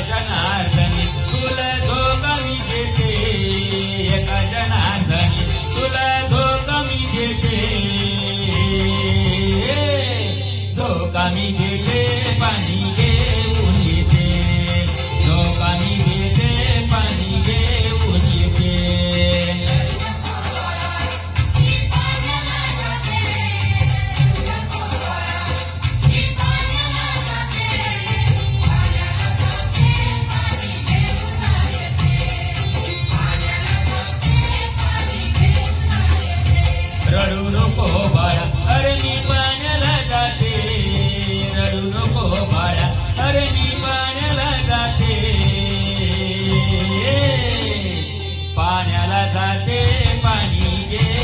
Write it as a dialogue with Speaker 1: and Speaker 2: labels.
Speaker 1: जनार्दनी तुला धोका मी देते, एका जनार्दनी तुला धोका मी देते, धोका मी देते पाणी घेऊन येते, धोका मी देते पाणी घेऊन येते. रडू नको बाळा अरे मी पाण्याला जाते, रडू नको बाळा अरे मी पाण्याला जाते, पाण्याला जाते पाणी घे